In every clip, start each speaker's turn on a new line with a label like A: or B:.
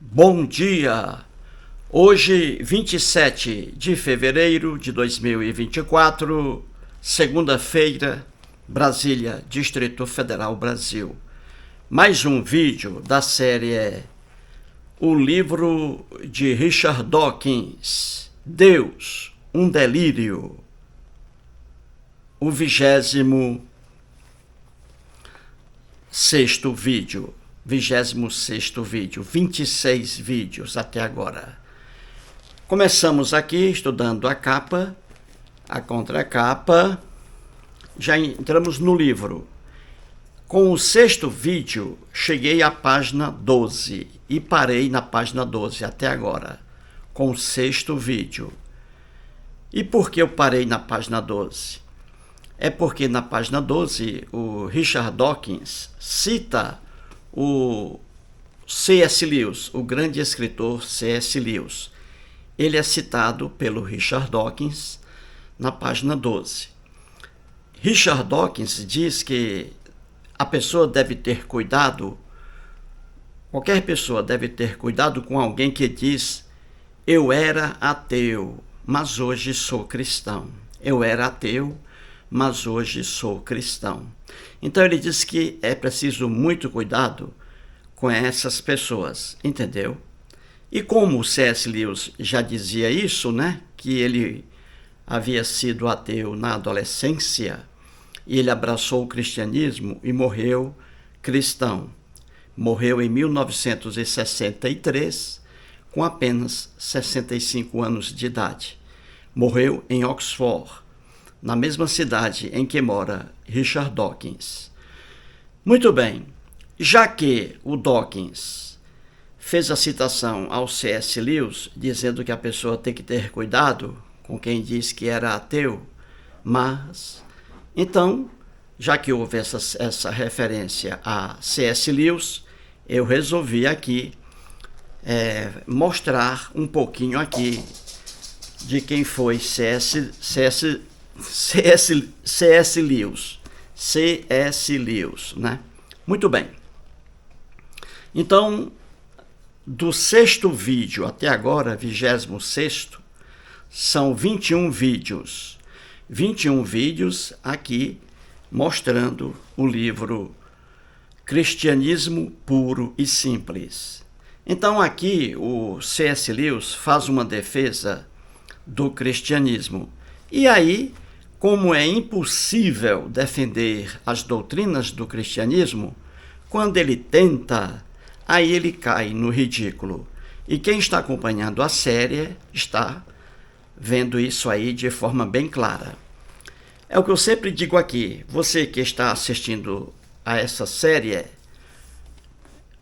A: Bom dia! Hoje, 27 de fevereiro de 2024, segunda-feira, Brasília, Distrito Federal, Brasil. Mais um vídeo da série O Livro de Richard Dawkins, Deus, um Delírio. O 26º vídeo. 26 vídeos até agora. Começamos aqui estudando a capa, a contracapa, já entramos no livro. Com o 6º vídeo, cheguei à página 12 e parei na página 12 até agora, com o 6º vídeo. E por que eu parei na página 12? É porque na página 12, o Richard Dawkins cita o C.S. Lewis, o grande escritor C.S. Lewis. Ele é citado pelo Richard Dawkins na página 12. Richard Dawkins diz que a pessoa deve ter cuidado, qualquer pessoa deve ter cuidado com alguém que diz: eu era ateu, mas hoje sou cristão. Eu era ateu, mas hoje sou cristão. Então ele diz que é preciso muito cuidado com essas pessoas, entendeu? E como o C.S. Lewis já dizia isso, né? Que ele havia sido ateu na adolescência e ele abraçou o cristianismo e morreu cristão. Morreu em 1963, com apenas 65 anos de idade. Morreu em Oxford, na mesma cidade em que mora Richard Dawkins. Muito bem, já que o Dawkins fez a citação ao C.S. Lewis, dizendo que a pessoa tem que ter cuidado com quem diz que era ateu, mas, então, já que houve essa referência a C.S. Lewis, eu resolvi aqui mostrar um pouquinho aqui de quem foi C.S. Lewis. C.S. Lewis, né? Muito bem. Então, do 6º vídeo até agora, 26º, são 21 vídeos. 21 vídeos aqui mostrando o livro Cristianismo Puro e Simples. Então aqui o C.S. Lewis faz uma defesa do cristianismo. E aí, como é impossível defender as doutrinas do cristianismo, quando ele tenta, aí ele cai no ridículo. E quem está acompanhando a série está vendo isso aí de forma bem clara. É o que eu sempre digo aqui, você que está assistindo a essa série,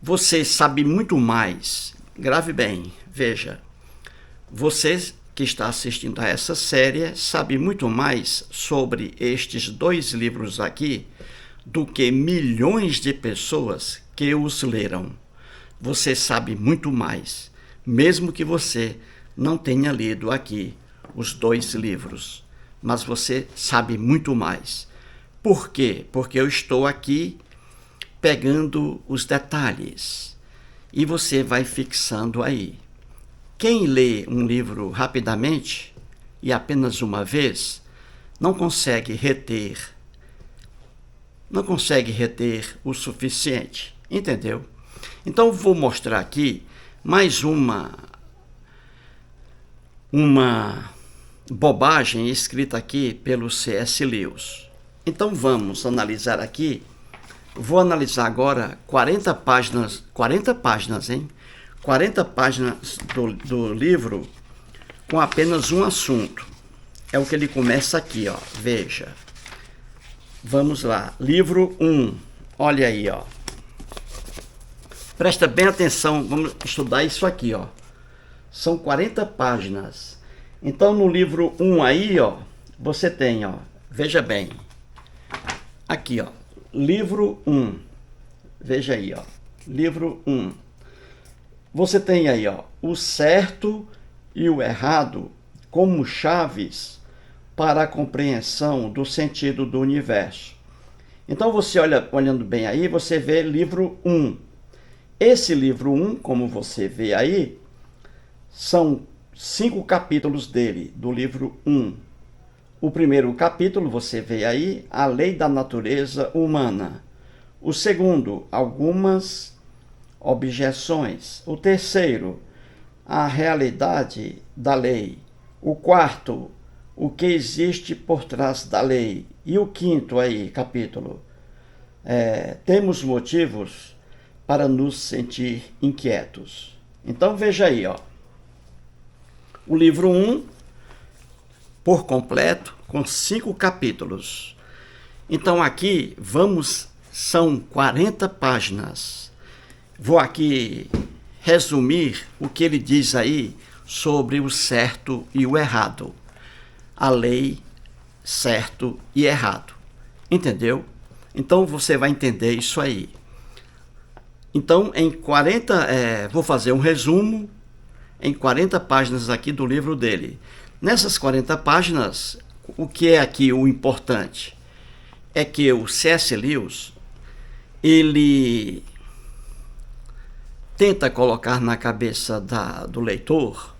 A: você sabe muito mais, grave bem, veja, você que está assistindo a essa série sabe muito mais sobre estes 2 livros aqui do que milhões de pessoas que os leram. Você sabe muito mais, mesmo que você não tenha lido aqui os 2 livros, mas você sabe muito mais. Por quê? Porque eu estou aqui pegando os detalhes e você vai fixando aí. Quem lê um livro rapidamente e apenas uma vez não consegue reter o suficiente, entendeu? Então vou mostrar aqui mais uma bobagem escrita aqui pelo C.S. Lewis. Então vamos analisar aqui. Vou analisar agora 40 páginas, hein? 40 páginas do livro com apenas um assunto. É o que ele começa aqui, ó. Veja. Vamos lá. Livro 1. Olha aí, ó. Presta bem atenção, vamos estudar isso aqui, ó. São 40 páginas. Então, no livro 1 aí, ó, você tem, ó, veja bem. Aqui, ó, livro 1. Veja aí, ó. Livro 1. Você tem aí, ó, o certo e o errado como chaves para a compreensão do sentido do universo. Então, você olhando bem aí, você vê livro 1. esse livro 1, como você vê aí, são 5 capítulos dele, do livro 1. O primeiro capítulo, você vê aí, a lei da natureza humana. O segundo, algumas objeções. O terceiro, a realidade da lei. O quarto, o que existe por trás da lei. E o quinto aí, capítulo, temos motivos para nos sentir inquietos. Então veja aí, ó, o livro 1, por completo, com 5 capítulos. Então aqui são 40 páginas. Vou aqui resumir o que ele diz aí sobre o certo e o errado. A lei, certo e errado. Entendeu? Então você vai entender isso aí. Então, vou fazer um resumo em 40 páginas aqui do livro dele. Nessas 40 páginas, o que é aqui o importante? É que o C.S. Lewis, ele tenta colocar na cabeça do leitor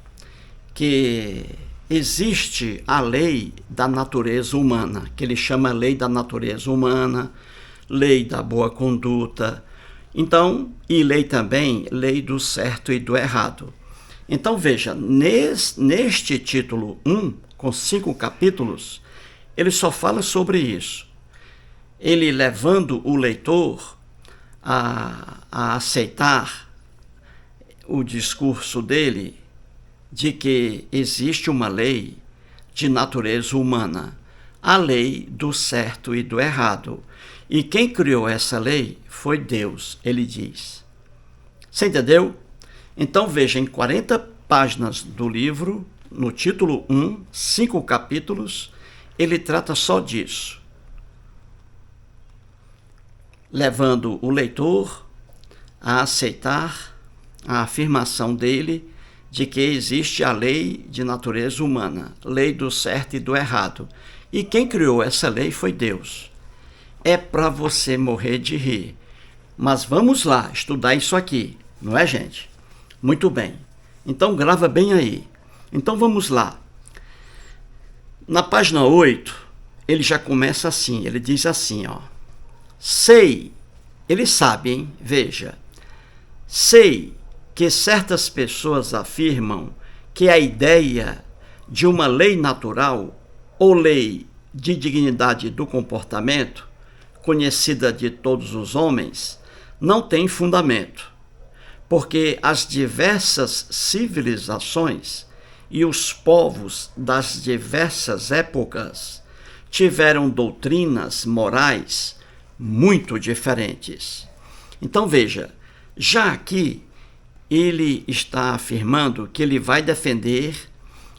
A: que existe a lei da natureza humana, que ele chama lei da natureza humana, lei da boa conduta, então, e lei do certo e do errado. Então veja, neste título 1, com 5 capítulos, ele só fala sobre isso. Ele levando o leitor a aceitar o discurso dele de que existe uma lei de natureza humana, a lei do certo e do errado. E quem criou essa lei foi Deus, ele diz. Você entendeu? Então veja, em 40 páginas do livro, no título 1, 5 capítulos, ele trata só disso, levando o leitor a aceitar a afirmação dele de que existe a lei de natureza humana, lei do certo e do errado. E quem criou essa lei foi Deus. É para você morrer de rir. Mas vamos lá estudar isso aqui, não é, gente? Muito bem. Então grava bem aí. Então vamos lá. Na página 8, ele já começa assim, ele diz assim, ó. Sei, ele sabe, hein? Veja. Sei que certas pessoas afirmam que a ideia de uma lei natural ou lei de dignidade do comportamento, conhecida de todos os homens, não tem fundamento, porque as diversas civilizações e os povos das diversas épocas tiveram doutrinas morais muito diferentes. Então veja, já aqui ele está afirmando que ele vai defender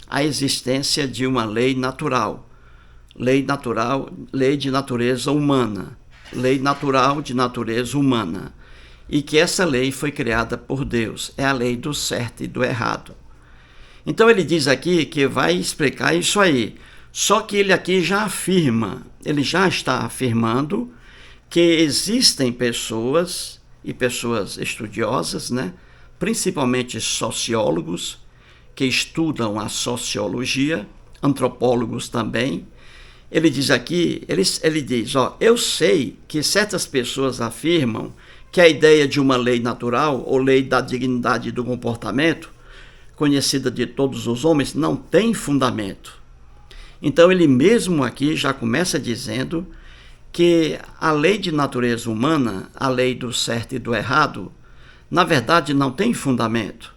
A: a existência de uma lei natural, lei de natureza humana, lei natural de natureza humana, e que essa lei foi criada por Deus, é a lei do certo e do errado. Então ele diz aqui que vai explicar isso aí, só que ele aqui já está afirmando que existem pessoas, e pessoas estudiosas, né, principalmente sociólogos, que estudam a sociologia, antropólogos também. Ele diz aqui, ele diz, ó, eu sei que certas pessoas afirmam que a ideia de uma lei natural ou lei da dignidade do comportamento, conhecida de todos os homens, não tem fundamento. Então ele mesmo aqui já começa dizendo que a lei de natureza humana, a lei do certo e do errado, na verdade não tem fundamento.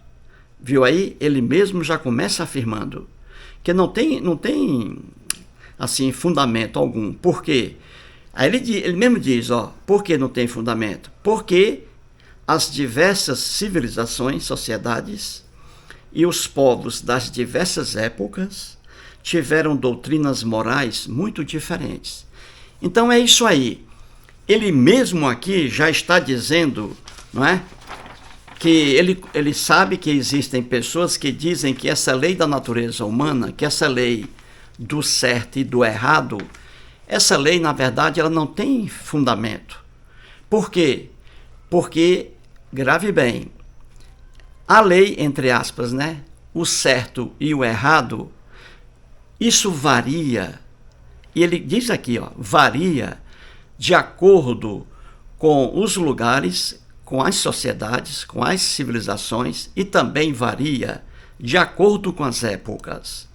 A: Viu aí? Ele mesmo já começa afirmando que não tem assim, fundamento algum. Por quê? Aí ele mesmo diz, ó, por que não tem fundamento? Porque as diversas civilizações, sociedades e os povos das diversas épocas tiveram doutrinas morais muito diferentes. Então é isso aí. Ele mesmo aqui já está dizendo, não é? Que ele sabe que existem pessoas que dizem que essa lei da natureza humana, que essa lei do certo e do errado, essa lei, na verdade, ela não tem fundamento. Por quê? Porque grave bem, a lei, entre aspas, né? O certo e o errado, isso varia. E ele diz aqui, ó, varia de acordo com os lugares, com as sociedades, com as civilizações e também varia de acordo com as épocas.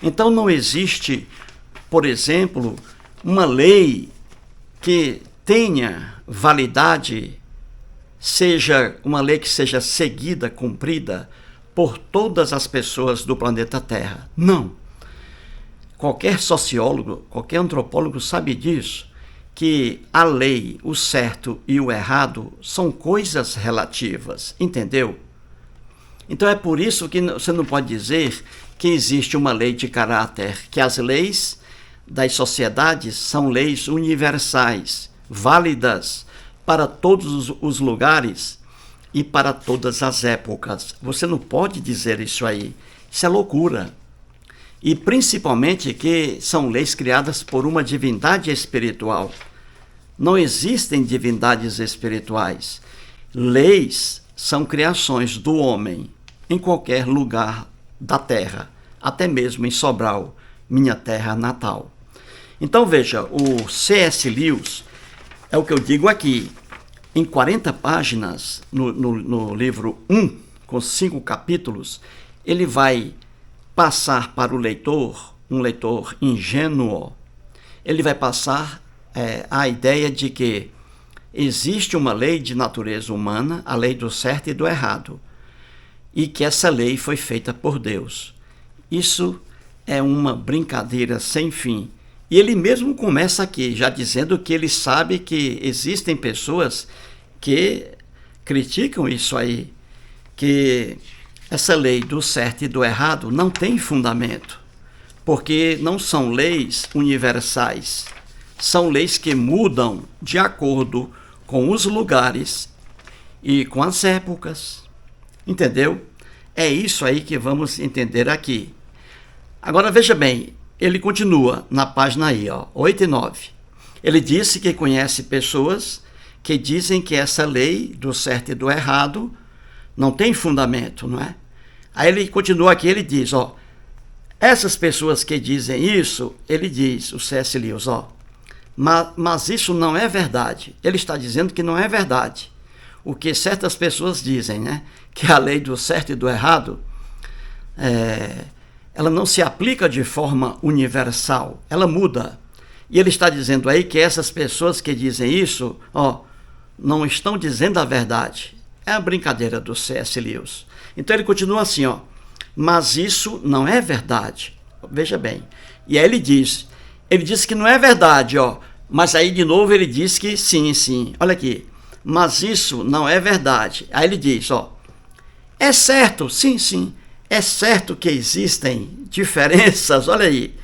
A: Então não existe, por exemplo, uma lei que tenha validade, seja uma lei que seja seguida, cumprida por todas as pessoas do planeta Terra. Não. Qualquer sociólogo, qualquer antropólogo sabe disso, que a lei, o certo e o errado são coisas relativas, entendeu? Então é por isso que você não pode dizer que existe uma lei de caráter, que as leis das sociedades são leis universais, válidas para todos os lugares e para todas as épocas. Você não pode dizer isso aí. Isso é loucura. E principalmente que são leis criadas por uma divindade espiritual. Não existem divindades espirituais. Leis são criações do homem em qualquer lugar da terra, até mesmo em Sobral, minha terra natal. Então veja, o C.S. Lewis, é o que eu digo aqui, em 40 páginas, no livro 1, com 5 capítulos, ele vai passar para o leitor, um leitor ingênuo, ele vai passar a ideia de que existe uma lei de natureza humana, a lei do certo e do errado, e que essa lei foi feita por Deus. Isso é uma brincadeira sem fim. E ele mesmo começa aqui, já dizendo que ele sabe que existem pessoas que criticam isso aí, que essa lei do certo e do errado não tem fundamento, porque não são leis universais, são leis que mudam de acordo com os lugares e com as épocas. Entendeu? É isso aí que vamos entender aqui. Agora veja bem, ele continua na página aí, ó, 8 e 9. Ele disse que conhece pessoas que dizem que essa lei do certo e do errado não tem fundamento, não é? Aí ele continua aqui, ele diz, ó, essas pessoas que dizem isso, ele diz, o C.S. Lewis, ó, mas isso não é verdade. Ele está dizendo que não é verdade. O que certas pessoas dizem, né? Que a lei do certo e do errado, ela não se aplica de forma universal, ela muda. E ele está dizendo aí que essas pessoas que dizem isso, ó, não estão dizendo a verdade. É a brincadeira do C.S. Lewis. Então ele continua assim, ó, mas isso não é verdade. Veja bem. E aí ele diz que não é verdade, ó, mas aí de novo ele diz que sim, sim. Olha aqui. Mas isso não é verdade. Aí ele diz, ó, é certo, sim, sim, é certo que existem diferenças, olha aí,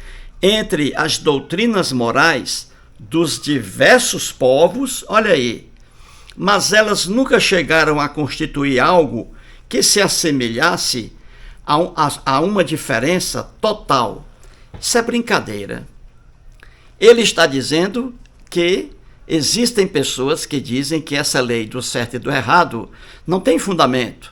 A: entre as doutrinas morais dos diversos povos, olha aí, mas elas nunca chegaram a constituir algo que se assemelhasse a uma diferença total. Isso é brincadeira. Ele está dizendo que existem pessoas que dizem que essa lei do certo e do errado não tem fundamento,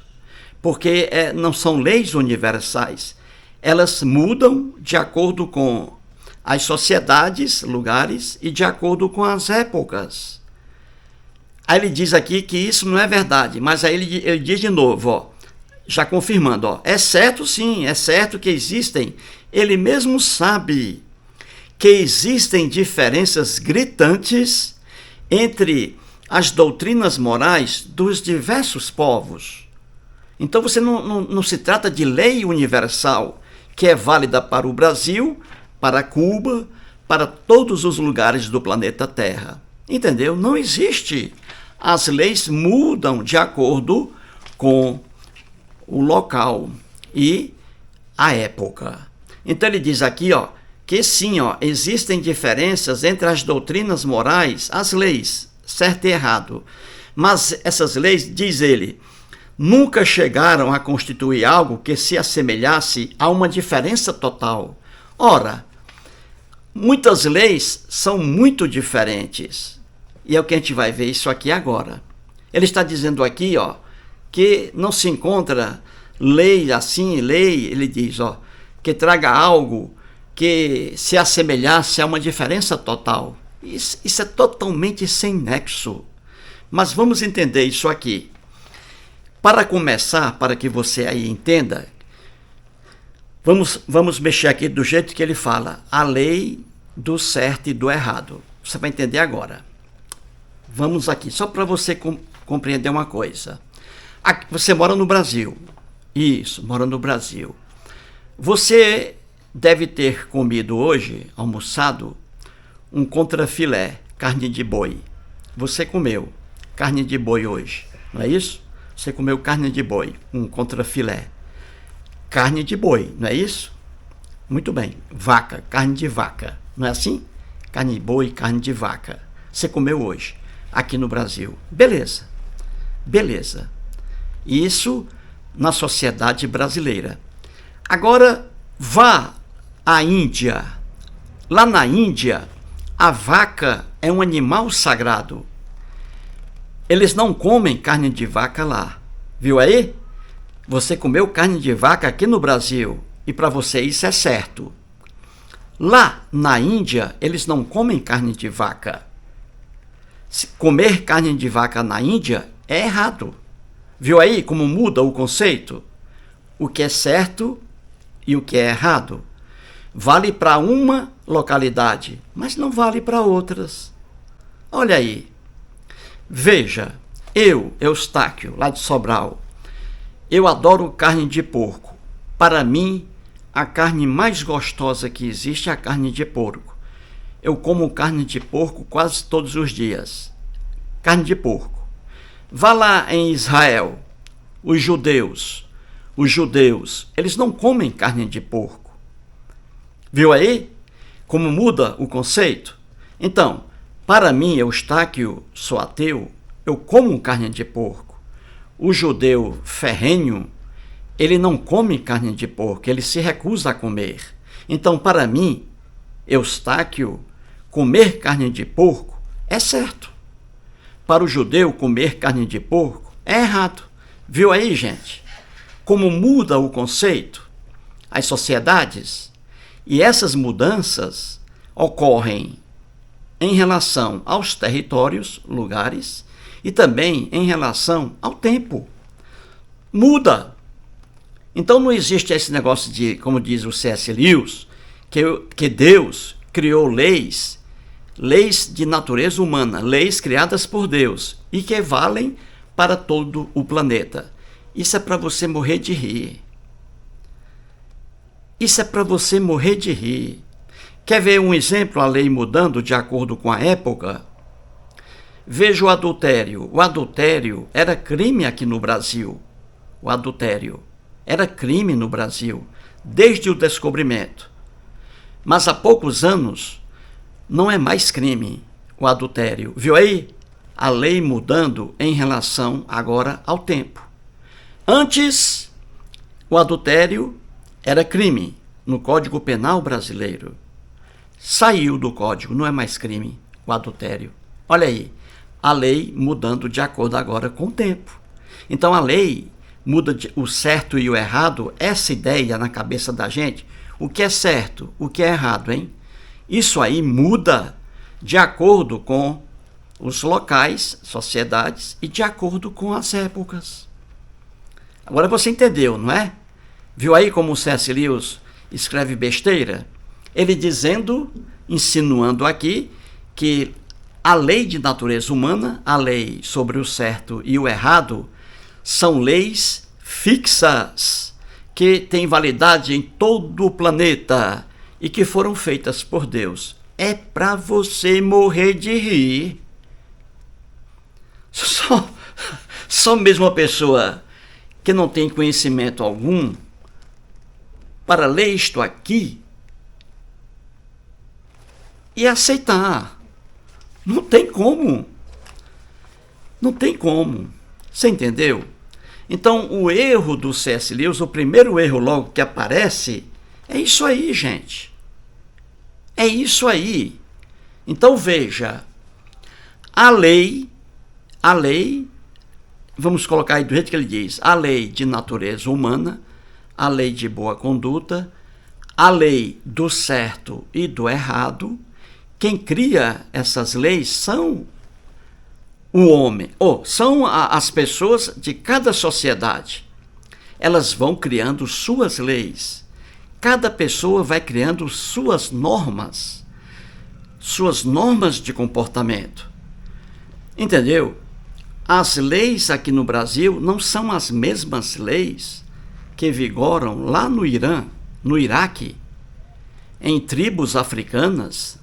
A: porque não são leis universais. Elas mudam de acordo com as sociedades, lugares e de acordo com as épocas. Aí ele diz aqui que isso não é verdade, mas aí ele diz de novo, ó, já confirmando, ó, é certo sim, é certo que existem. Ele mesmo sabe que existem diferenças gritantes entre as doutrinas morais dos diversos povos. Então você não se trata de lei universal, que é válida para o Brasil, para Cuba, para todos os lugares do planeta Terra. Entendeu? Não existe. As leis mudam de acordo com o local e a época. Então ele diz aqui, ó, que sim, ó, existem diferenças entre as doutrinas morais, as leis, certo e errado. Mas essas leis, diz ele, nunca chegaram a constituir algo que se assemelhasse a uma diferença total. Ora, muitas leis são muito diferentes. E é o que a gente vai ver isso aqui agora. Ele está dizendo aqui, ó, que não se encontra lei assim, lei, ele diz, ó, que traga algo que se assemelhasse a uma diferença total. Isso é totalmente sem nexo. Mas vamos entender isso aqui. Para começar, para que você aí entenda, vamos mexer aqui do jeito que ele fala, a lei do certo e do errado. Você vai entender agora. Vamos aqui, só para você compreender uma coisa. Aqui, você mora no Brasil. Isso, mora no Brasil. Você deve ter comido hoje, almoçado, um contrafilé, carne de boi. Você comeu carne de boi hoje, não é isso? Você comeu carne de boi, um contrafilé. Carne de boi, não é isso? Muito bem. Vaca, carne de vaca, não é assim? Carne de boi, carne de vaca. Você comeu hoje, aqui no Brasil. Beleza, beleza. Isso na sociedade brasileira. Agora, vá à Índia. Lá na Índia, a vaca é um animal sagrado. Eles não comem carne de vaca lá. Viu aí? Você comeu carne de vaca aqui no Brasil e para você isso é certo. Lá na Índia, eles não comem carne de vaca. Comer carne de vaca na Índia é errado. Viu aí como muda o conceito? O que é certo e o que é errado. Vale para uma localidade, mas não vale para outras. Olha aí. Veja, Eustáquio, lá de Sobral, eu adoro carne de porco. Para mim, a carne mais gostosa que existe é a carne de porco. Eu como carne de porco quase todos os dias. Carne de porco. Vá lá em Israel, os judeus, eles não comem carne de porco. Viu aí como muda o conceito? Então, para mim, Eustáquio, sou ateu, eu como carne de porco. O judeu ferrenho, ele não come carne de porco, ele se recusa a comer. Então, para mim, Eustáquio, comer carne de porco é certo. Para o judeu, comer carne de porco é errado. Viu aí, gente? Como muda o conceito? As sociedades. E essas mudanças ocorrem em relação aos territórios, lugares, e também em relação ao tempo. Muda. Então não existe esse negócio de, como diz o C.S. Lewis, que Deus criou leis de natureza humana, leis criadas por Deus e que valem para todo o planeta. Isso é para você morrer de rir. Isso é para você morrer de rir. Quer ver um exemplo, a lei mudando de acordo com a época? Veja o adultério. O adultério era crime aqui no Brasil. O adultério era crime no Brasil, desde o descobrimento. Mas há poucos anos não é mais crime o adultério. Viu aí? A lei mudando em relação agora ao tempo. Antes, o adultério era crime no Código Penal brasileiro. Saiu do código, não é mais crime o adultério. Olha aí, a lei mudando de acordo agora com o tempo. Então a lei muda o certo e o errado, essa ideia na cabeça da gente, o que é certo, o que é errado, hein? Isso aí muda de acordo com os locais, sociedades e de acordo com as épocas. Agora você entendeu, não é? Viu aí como o C.S. Lewis escreve besteira? Ele dizendo, insinuando aqui, que a lei de natureza humana, a lei sobre o certo e o errado, são leis fixas, que têm validade em todo o planeta e que foram feitas por Deus. É para você morrer de rir. Só mesmo uma pessoa que não tem conhecimento algum para ler isto aqui e aceitar. Não tem como. Não tem como. Você entendeu? Então, o erro do C.S. Lewis, o primeiro erro logo que aparece, é isso aí, gente. É isso aí. Então, veja, a lei vamos colocar aí do jeito que ele diz, a lei de natureza humana, a lei de boa conduta, a lei do certo e do errado. Quem cria essas leis são o homem, ou são as pessoas de cada sociedade. Elas vão criando suas leis. Cada pessoa vai criando suas normas de comportamento. Entendeu? As leis aqui no Brasil não são as mesmas leis que vigoram lá no Irã, no Iraque, em tribos africanas.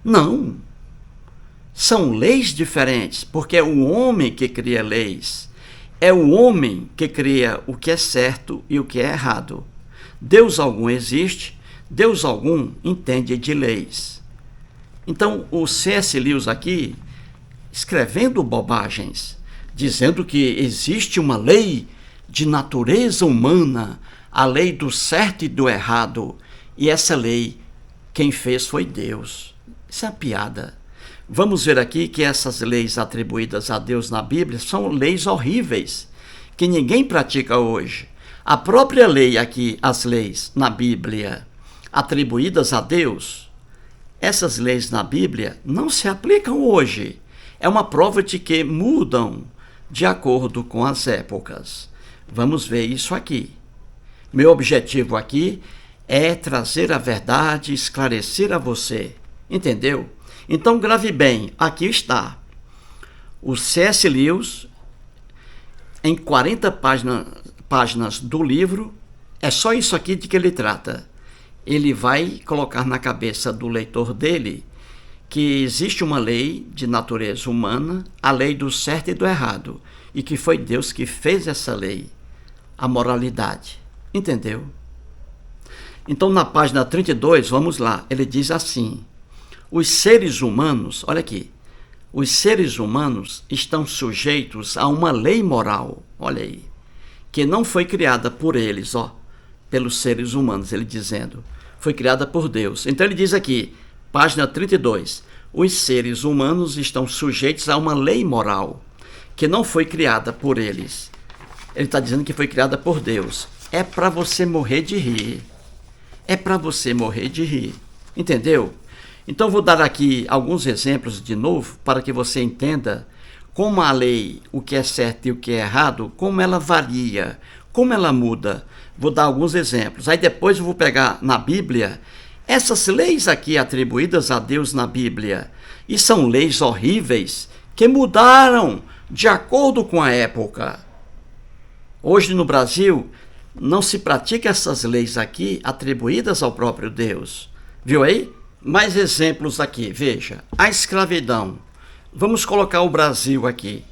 A: Não. São leis diferentes, porque é o homem que cria leis. É o homem que cria o que é certo e o que é errado. Deus algum existe, Deus algum entende de leis. Então, o C.S. Lewis aqui, escrevendo bobagens, dizendo que existe uma lei de natureza humana, a lei do certo e do errado, e essa lei, quem fez foi Deus. Isso é uma piada. Vamos ver aqui que essas leis atribuídas a Deus na Bíblia são leis horríveis, que ninguém pratica hoje. A própria lei aqui, as leis na Bíblia atribuídas a Deus, essas leis na Bíblia não se aplicam hoje. É uma prova de que mudam de acordo com as épocas. Vamos ver isso aqui. Meu objetivo aqui é trazer a verdade, esclarecer a você. Entendeu? Então grave bem, aqui está. O C.S. Lewis, em 40 páginas do livro, é só isso aqui de que ele trata. Ele vai colocar na cabeça do leitor dele que existe uma lei de natureza humana, a lei do certo e do errado, e que foi Deus que fez essa lei, a moralidade. Entendeu? Então, na página 32, vamos lá, ele diz assim: os seres humanos, olha aqui, os seres humanos estão sujeitos a uma lei moral, olha aí, que não foi criada por eles, pelos seres humanos, ele dizendo, foi criada por Deus. Então ele diz aqui, página 32, os seres humanos estão sujeitos a uma lei moral, que não foi criada por eles. Ele está dizendo que foi criada por Deus. É para você morrer de rir. É para você morrer de rir. Entendeu? Então vou dar aqui alguns exemplos de novo para que você entenda como a lei, o que é certo e o que é errado, como ela varia, como ela muda. Vou dar alguns exemplos. Aí depois eu vou pegar na Bíblia essas leis aqui atribuídas a Deus na Bíblia. E são leis horríveis que mudaram de acordo com a época. Hoje no Brasil não se pratica essas leis aqui atribuídas ao próprio Deus. Viu aí? Mais exemplos aqui, veja. A escravidão. Vamos colocar o Brasil aqui.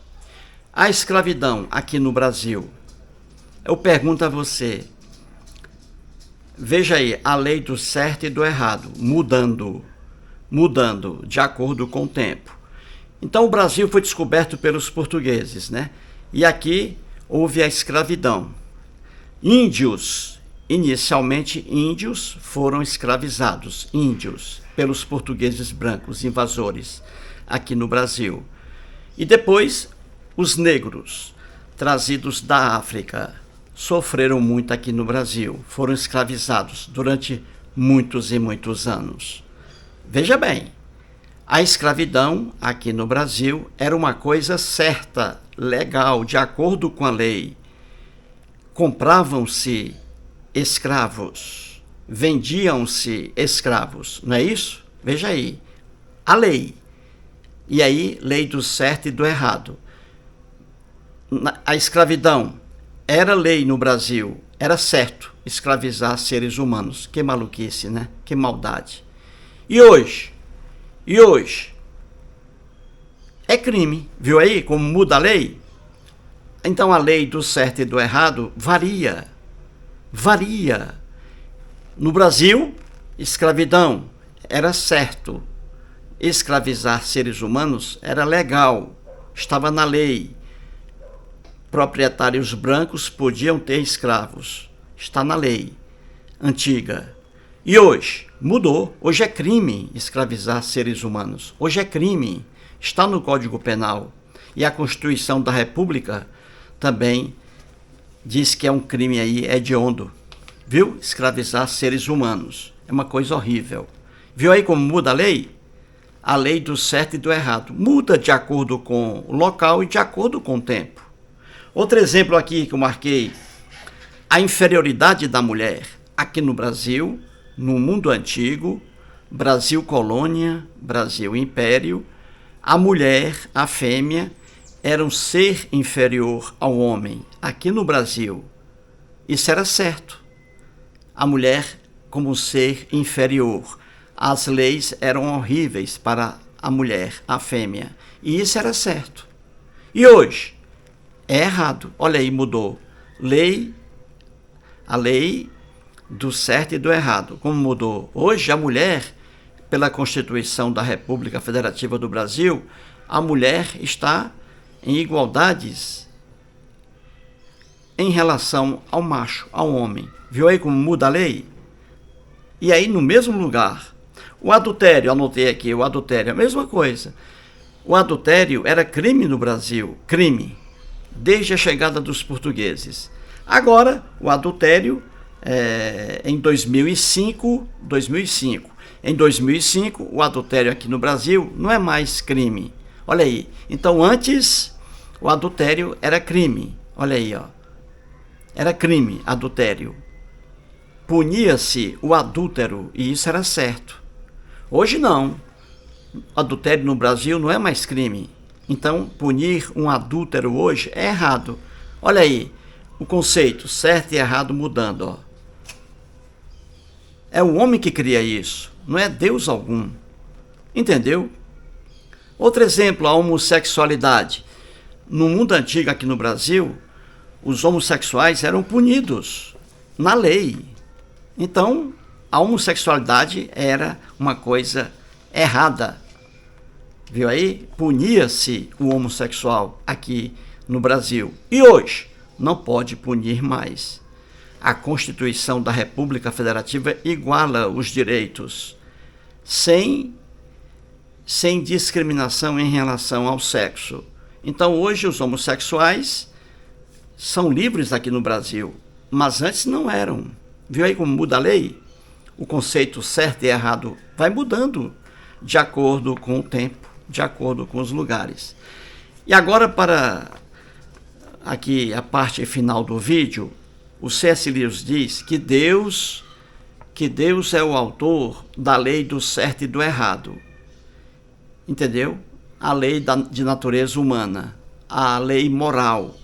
A: A escravidão aqui no Brasil. Eu pergunto a você. Veja aí, a lei do certo e do errado, mudando de acordo com o tempo. Então o Brasil foi descoberto pelos portugueses, né? E aqui houve a escravidão. Inicialmente índios foram escravizados, pelos portugueses brancos, invasores, aqui no Brasil. E depois, os negros, trazidos da África, sofreram muito aqui no Brasil, foram escravizados durante muitos e muitos anos. Veja bem, a escravidão aqui no Brasil era uma coisa certa, legal, de acordo com a lei. Compravam-se escravos, vendiam-se escravos, não é isso? Veja aí, a lei. E aí, lei do certo e do errado. A escravidão era lei no Brasil, era certo escravizar seres humanos. Que maluquice, né? Que maldade. E hoje? É crime. Viu aí como muda a lei? Então a lei do certo e do errado varia. No Brasil, escravidão era certo. Escravizar seres humanos era legal, estava na lei. Proprietários brancos podiam ter escravos, está na lei antiga. E hoje? Mudou. Hoje é crime escravizar seres humanos. Hoje é crime, está no Código Penal. E a Constituição da República também diz que é um crime aí hediondo, viu? Escravizar seres humanos. É uma coisa horrível. Viu aí como muda a lei? A lei do certo e do errado. Muda de acordo com o local e de acordo com o tempo. Outro exemplo aqui que eu marquei. A inferioridade da mulher. Aqui no Brasil, no mundo antigo, Brasil colônia, Brasil império, a mulher, a fêmea, era um ser inferior ao homem. Aqui no Brasil, isso era certo. A mulher como um ser inferior. As leis eram horríveis para a mulher, a fêmea. E isso era certo. E hoje? É errado. Olha aí, mudou. A lei do certo e do errado. Como mudou? Hoje a mulher, pela Constituição da República Federativa do Brasil, a mulher está em igualdades em relação ao macho, ao homem. Viu aí como muda a lei? E aí no mesmo lugar, o adultério, anotei aqui, o adultério é a mesma coisa. O adultério era crime no Brasil, crime, desde a chegada dos portugueses. Agora, o adultério, em 2005, em 2005, o adultério aqui no Brasil não é mais crime. Olha aí. Então, antes, o adultério era crime. Olha aí, ó. Era crime, adultério. Punia-se o adúltero e isso era certo. Hoje não. Adultério no Brasil não é mais crime. Então, punir um adúltero hoje é errado. Olha aí, o conceito certo e errado mudando, ó. É o homem que cria isso, não é Deus algum. Entendeu? Outro exemplo, a homossexualidade. No mundo antigo aqui no Brasil, os homossexuais eram punidos na lei. Então, a homossexualidade era uma coisa errada. Viu aí? Punia-se o homossexual aqui no Brasil. E hoje, não pode punir mais. A Constituição da República Federativa iguala os direitos, sem discriminação em relação ao sexo. Então, hoje, os homossexuais são livres aqui no Brasil, mas antes não eram. Viu aí como muda a lei? O conceito certo e errado vai mudando de acordo com o tempo, de acordo com os lugares. E agora, para aqui a parte final do vídeo, o C.S. Lewis diz que Deus é o autor da lei do certo e do errado. Entendeu? A lei de natureza humana, a lei moral.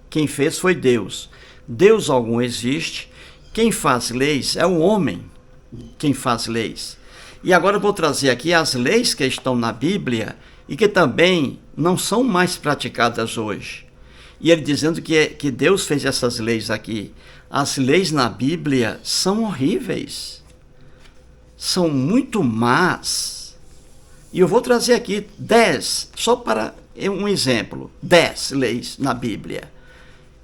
A: Quem fez foi Deus. Deus algum existe. Quem faz leis é o homem. Quem faz leis. E agora eu vou trazer aqui as leis que estão na Bíblia e que também não são mais praticadas hoje. E ele dizendo que Deus fez essas leis aqui. As leis na Bíblia são horríveis. São muito más. E eu vou trazer aqui 10, só para um exemplo. 10 leis na Bíblia,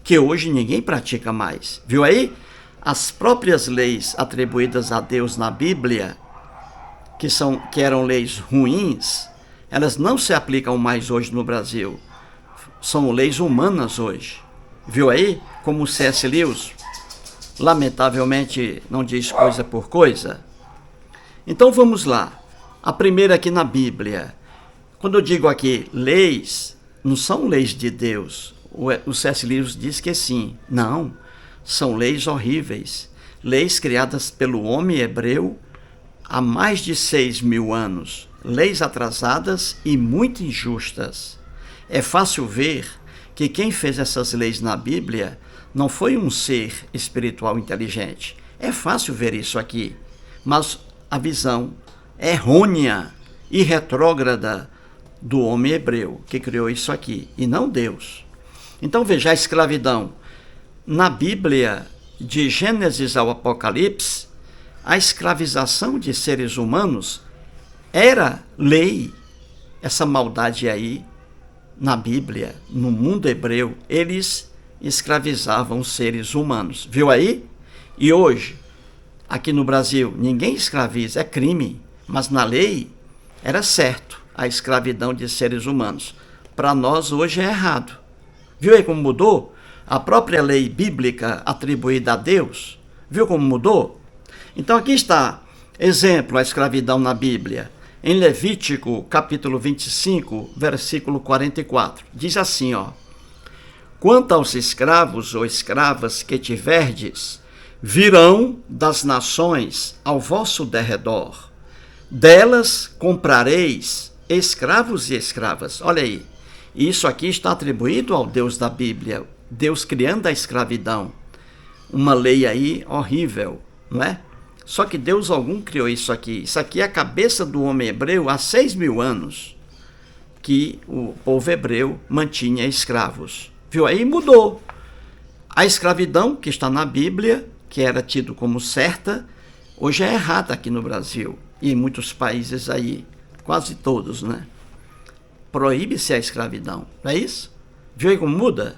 A: que hoje ninguém pratica mais. Viu aí? As próprias leis atribuídas a Deus na Bíblia, que eram leis ruins, elas não se aplicam mais hoje no Brasil. São leis humanas hoje. Viu aí? Como o C.S. Lewis, lamentavelmente, não diz coisa por coisa. Então vamos lá. A primeira aqui na Bíblia. Quando eu digo aqui leis, não são leis de Deus. O C.S. Lewis diz que sim. Não. São leis horríveis. Leis criadas pelo homem hebreu há mais de 6.000 anos. Leis atrasadas e muito injustas. É fácil ver que quem fez essas leis na Bíblia não foi um ser espiritual inteligente. É fácil ver isso aqui, mas a visão errônea e retrógrada do homem hebreu que criou isso aqui, e não Deus. Então veja a escravidão. Na Bíblia, de Gênesis ao Apocalipse, a escravização de seres humanos era lei. Essa maldade aí, na Bíblia, no mundo hebreu, eles escravizavam seres humanos. Viu aí? E hoje, aqui no Brasil, ninguém escraviza, é crime. Mas na lei, era certo a escravidão de seres humanos. para nós hoje é errado. Viu aí como mudou? A própria lei bíblica atribuída a Deus, viu como mudou? Então aqui está, exemplo, a escravidão na Bíblia. Em Levítico, capítulo 25, versículo 44, diz assim, ó: quanto aos escravos ou escravas que tiverdes, virão das nações ao vosso derredor. Delas comprareis escravos e escravas. Olha aí, isso aqui está atribuído ao Deus da Bíblia, Deus criando a escravidão. Uma lei aí horrível, não é? Só que Deus algum criou isso aqui. Isso aqui é a cabeça do homem hebreu há 6.000 anos, que o povo hebreu mantinha escravos. Viu aí? Mudou. A escravidão que está na Bíblia, que era tido como certa, hoje é errada aqui no Brasil e em muitos países aí, quase todos, né? Proíbe-se a escravidão, não é isso? Viu aí como muda?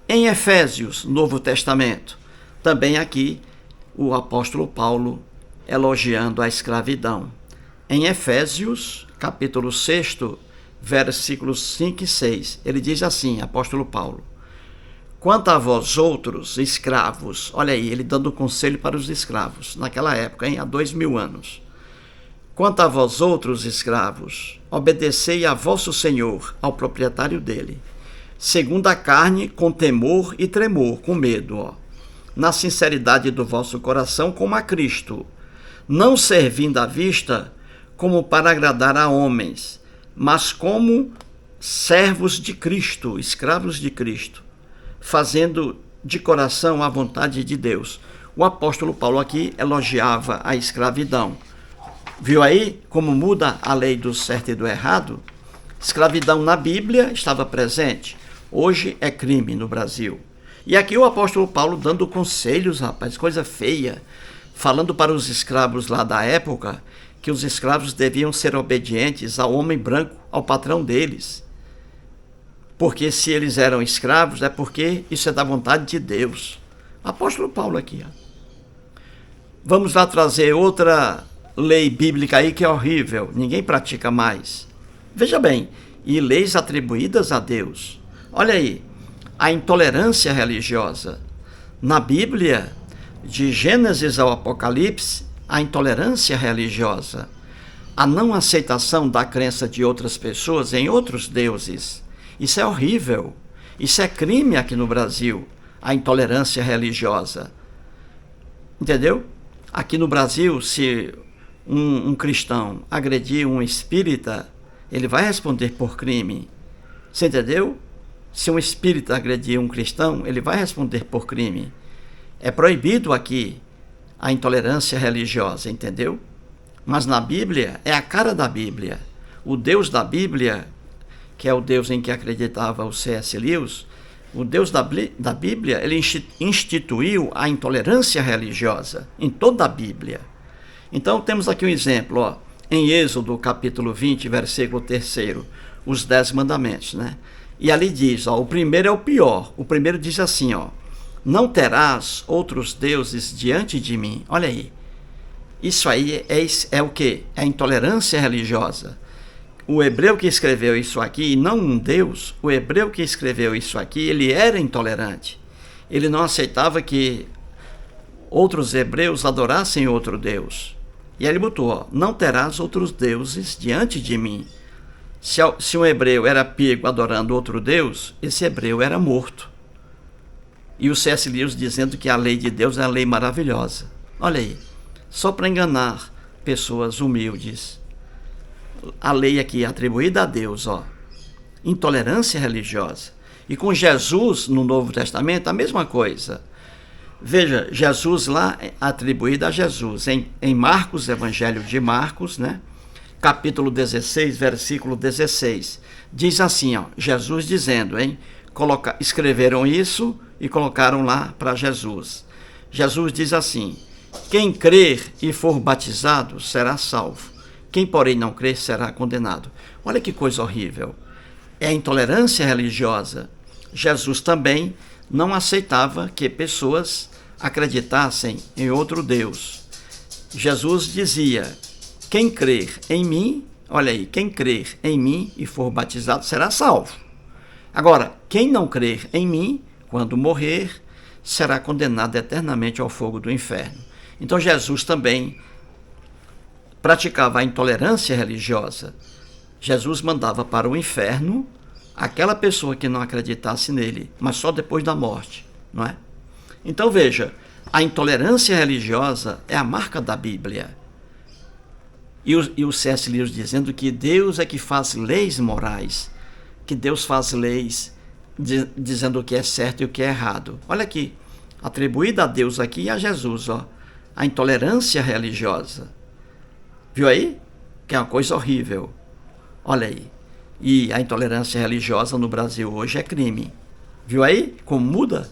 A: Em Efésios, Novo Testamento, também aqui o apóstolo Paulo elogiando a escravidão. Em Efésios, capítulo 6, versículos 5 e 6, ele diz assim, apóstolo Paulo: quanto a vós outros escravos, olha aí, ele dando conselho para os escravos, naquela época, há 2.000 anos. Quanto a vós outros escravos, obedecei a vosso Senhor, ao proprietário dele, segundo a carne, com temor e tremor, com medo, ó, na sinceridade do vosso coração, como a Cristo, não servindo à vista como para agradar a homens, mas como servos de Cristo, escravos de Cristo, fazendo de coração a vontade de Deus. O apóstolo Paulo aqui elogiava a escravidão. Viu aí como muda a lei do certo e do errado? Escravidão na Bíblia estava presente. Hoje é crime no Brasil. E aqui o apóstolo Paulo dando conselhos, rapaz, coisa feia, falando para os escravos lá da época que os escravos deviam ser obedientes ao homem branco, ao patrão deles. Porque se eles eram escravos, é porque isso é da vontade de Deus. Apóstolo Paulo aqui, ó. Vamos lá trazer outra lei bíblica aí que é horrível, ninguém pratica mais. Veja bem, e leis atribuídas a Deus. Olha aí, a intolerância religiosa. Na Bíblia, de Gênesis ao Apocalipse, a intolerância religiosa, a não aceitação da crença de outras pessoas em outros deuses. Isso é horrível. Isso é crime aqui no Brasil, a intolerância religiosa. Entendeu? Aqui no Brasil, se um cristão agredir um espírita, ele vai responder por crime. Você entendeu? Se um espírita agredir um cristão, ele vai responder por crime. É proibido aqui a intolerância religiosa, entendeu? Mas na Bíblia, é a cara da Bíblia. O Deus da Bíblia, que é o Deus em que acreditava o C.S. Lewis, o Deus da Bíblia, ele instituiu a intolerância religiosa em toda a Bíblia. Então temos aqui um exemplo, ó, em Êxodo capítulo 20, versículo 3, os 10 mandamentos, né? E ali diz, ó, o primeiro é o pior. O primeiro diz assim, ó: não terás outros deuses diante de mim. Olha aí. Isso aí é o quê? É a intolerância religiosa. O hebreu que escreveu isso aqui, e não um Deus, o hebreu que escreveu isso aqui, ele era intolerante. Ele não aceitava que outros hebreus adorassem outro Deus. E ele botou, ó: não terás outros deuses diante de mim. Se um hebreu era pego adorando outro Deus, esse hebreu era morto. E o C.S. Lewis dizendo que a lei de Deus é a lei maravilhosa. Olha aí, só para enganar pessoas humildes. A lei aqui atribuída a Deus, ó, intolerância religiosa. E com Jesus no Novo Testamento a mesma coisa. Veja, Jesus lá é atribuído a Jesus em Marcos, Evangelho de Marcos, né? Capítulo 16, versículo 16. Diz assim, ó, Jesus dizendo, escreveram isso e colocaram lá para Jesus. Jesus diz assim: quem crer e for batizado será salvo. Quem, porém, não crer será condenado. Olha que coisa horrível. É a intolerância religiosa. Jesus também não aceitava que pessoas acreditassem em outro Deus. Jesus dizia: quem crer em mim, Olha aí, quem crer em mim e for batizado será salvo. Agora, quem não crer em mim, quando morrer, será condenado eternamente ao fogo do inferno. Então Jesus também praticava a intolerância religiosa. Jesus mandava para o inferno aquela pessoa que não acreditasse nele, mas só depois da morte, não é? Então veja, a intolerância religiosa é a marca da Bíblia. E o C.S. Lewis dizendo que Deus é que faz leis morais, que Deus faz leis dizendo o que é certo e o que é errado. Olha aqui, atribuída a Deus aqui e a Jesus, ó, a intolerância religiosa. Viu aí? Que é uma coisa horrível. Olha aí. E a intolerância religiosa no Brasil hoje é crime. Viu aí como muda?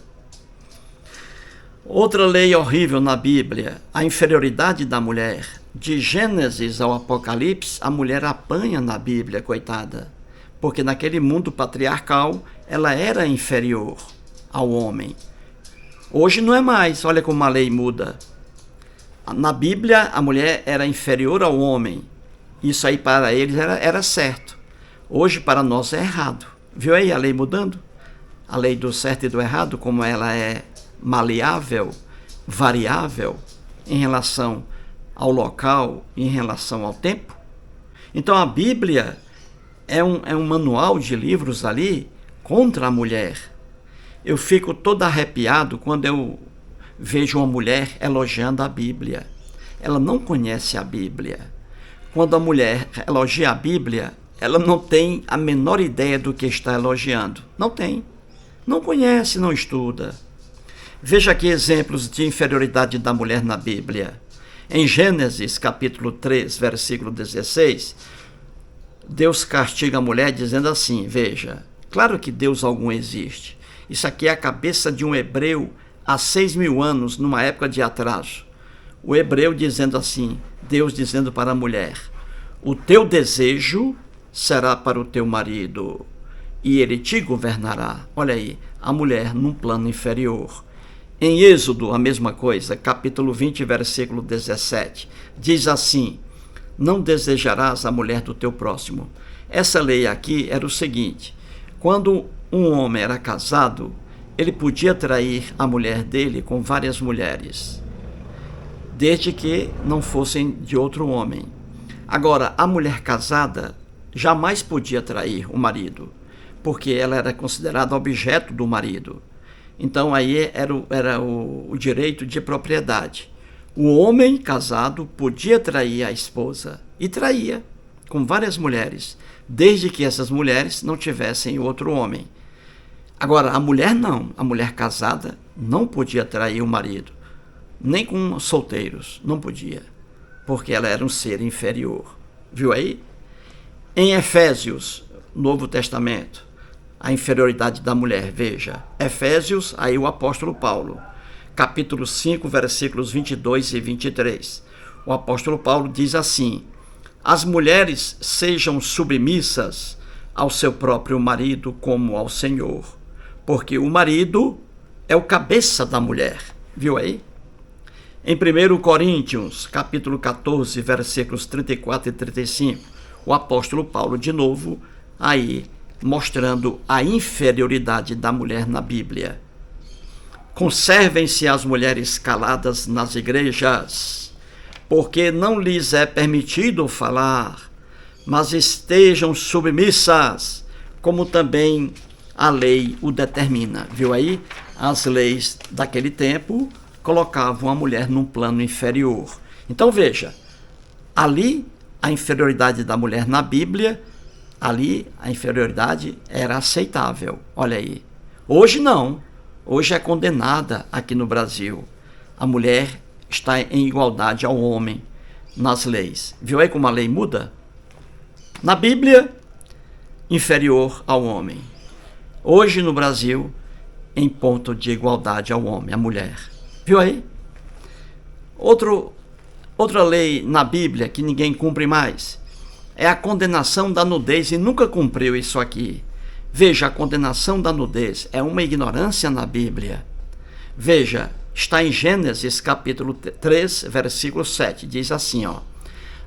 A: Outra lei horrível na Bíblia, a inferioridade da mulher. De Gênesis ao Apocalipse, a mulher apanha na Bíblia, coitada. Porque naquele mundo patriarcal, ela era inferior ao homem. Hoje não é mais, olha como a lei muda. Na Bíblia, a mulher era inferior ao homem. Isso aí para eles era certo. Hoje para nós é errado. Viu aí a lei mudando? A lei do certo e do errado, como ela é maleável, variável em relação ao local, em relação ao tempo. Então a Bíblia é um manual de livros ali contra a mulher. Eu fico todo arrepiado quando eu vejo uma mulher elogiando a Bíblia. Ela não conhece a Bíblia. Quando a mulher elogia a Bíblia, ela não tem a menor ideia do que está elogiando. Não tem. Não conhece, não estuda. Veja aqui exemplos de inferioridade da mulher na Bíblia. Em Gênesis, capítulo 3, versículo 16, Deus castiga a mulher dizendo assim, veja, claro que Deus algum existe. Isso aqui é a cabeça de um hebreu há 6.000 anos, numa época de atraso. O hebreu dizendo assim, Deus dizendo para a mulher, o teu desejo será para o teu marido e ele te governará. Olha aí, a mulher num plano inferior. Em Êxodo, a mesma coisa, capítulo 20, versículo 17, diz assim, não desejarás a mulher do teu próximo. Essa lei aqui era o seguinte, quando um homem era casado, ele podia trair a mulher dele com várias mulheres, desde que não fossem de outro homem. Agora, a mulher casada jamais podia trair o marido, porque ela era considerada objeto do marido. Então aí era o direito de propriedade. O homem casado podia trair a esposa, e traía com várias mulheres, desde que essas mulheres não tivessem outro homem. Agora, a mulher não, a mulher casada não podia trair o marido, nem com solteiros, não podia, porque ela era um ser inferior. Viu aí? Em Efésios, Novo Testamento, a inferioridade da mulher, veja, Efésios, aí o apóstolo Paulo, capítulo 5, versículos 22 e 23. O apóstolo Paulo diz assim, as mulheres sejam submissas ao seu próprio marido como ao Senhor, porque o marido é o cabeça da mulher. Viu aí? Em 1 Coríntios, capítulo 14, versículos 34 e 35, o apóstolo Paulo, de novo, aí mostrando a inferioridade da mulher na Bíblia. Conservem-se as mulheres caladas nas igrejas, porque não lhes é permitido falar, mas estejam submissas, como também a lei o determina. Viu aí? As leis daquele tempo colocavam a mulher num plano inferior. Então veja, ali a inferioridade da mulher na Bíblia, ali a inferioridade era aceitável. Olha aí. Hoje não. Hoje é condenada aqui no Brasil. A mulher está em igualdade ao homem nas leis. Viu aí como a lei muda? Na Bíblia, inferior ao homem. Hoje no Brasil, em ponto de igualdade ao homem, a mulher. Viu aí? Outra lei na Bíblia que ninguém cumpre mais é a condenação da nudez, e nunca cumpriu isso aqui. Veja, a condenação da nudez é uma ignorância na Bíblia. Veja, está em Gênesis capítulo 3, versículo 7, diz assim, ó,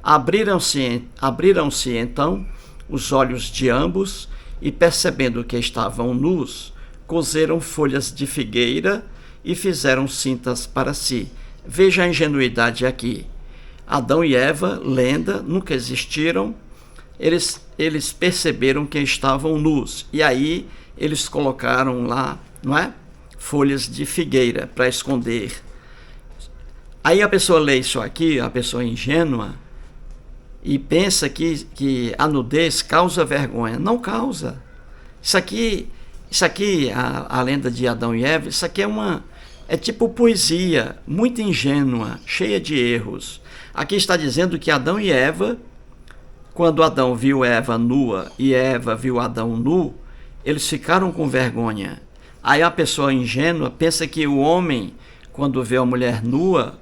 A: Abriram-se então os olhos de ambos e, percebendo que estavam nus, coseram folhas de figueira e fizeram cintas para si. Veja a ingenuidade aqui. Adão e Eva, lenda, nunca existiram. Eles perceberam que estavam nus. E aí eles colocaram lá, não é? Folhas de figueira para esconder. Aí a pessoa lê isso aqui, a pessoa ingênua, e pensa que a nudez causa vergonha. Não causa. Isso aqui, a lenda de Adão e Eva, isso aqui é tipo poesia, muito ingênua, cheia de erros. Aqui está dizendo que Adão e Eva, quando Adão viu Eva nua e Eva viu Adão nu, eles ficaram com vergonha. Aí a pessoa ingênua pensa que o homem, quando vê a mulher nua,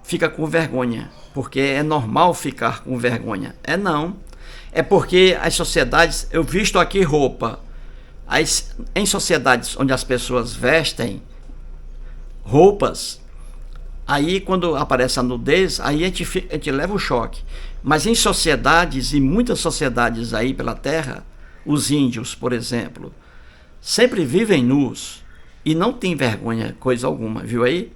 A: fica com vergonha, porque é normal ficar com vergonha. Não. É porque as sociedades, eu visto aqui roupa. Em sociedades onde as pessoas vestem roupas, aí quando aparece a nudez, aí a gente leva o choque. Mas em sociedades, e muitas sociedades aí pela terra, os índios, por exemplo, sempre vivem nus e não tem vergonha, coisa alguma, viu aí?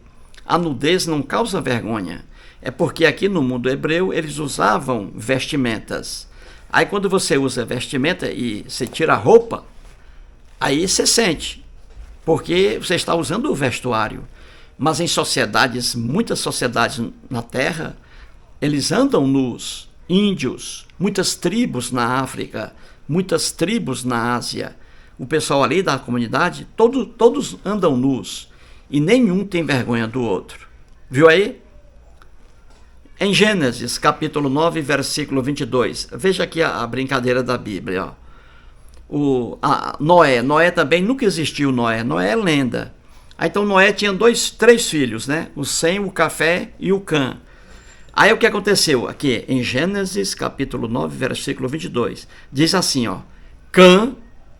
A: A nudez não causa vergonha. É porque aqui no mundo hebreu eles usavam vestimentas. Aí quando você usa vestimenta e você tira a roupa, aí você sente, porque você está usando o vestuário. Mas em sociedades, muitas sociedades na Terra, eles andam nus. Índios, muitas tribos na África, muitas tribos na Ásia. O pessoal ali da comunidade, todos andam nus. E nenhum tem vergonha do outro. Viu aí? Em Gênesis, capítulo 9, versículo 22. Veja aqui a brincadeira da Bíblia. Noé também nunca existiu. Noé é lenda. Então Noé tinha três filhos, né? O Sem, o Café e o Cã. Aí o que aconteceu? Aqui em Gênesis, capítulo 9, versículo 22. Diz assim, Cã,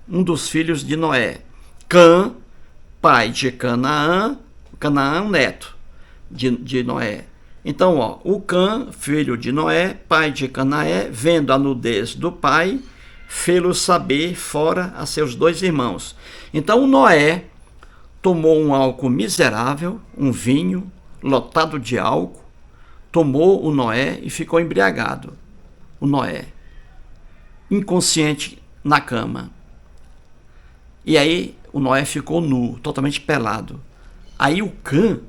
A: um dos filhos de Noé. Cã, pai de Canaã, neto de Noé. Então, o Cã, filho de Noé, pai de Canaã, vendo a nudez do pai, fê-lo saber fora a seus 2 irmãos. Então, Noé tomou um álcool miserável, um vinho lotado de álcool, tomou o Noé e ficou embriagado. O Noé, inconsciente na cama. E aí, o Noé ficou nu, totalmente pelado. Aí o Cã,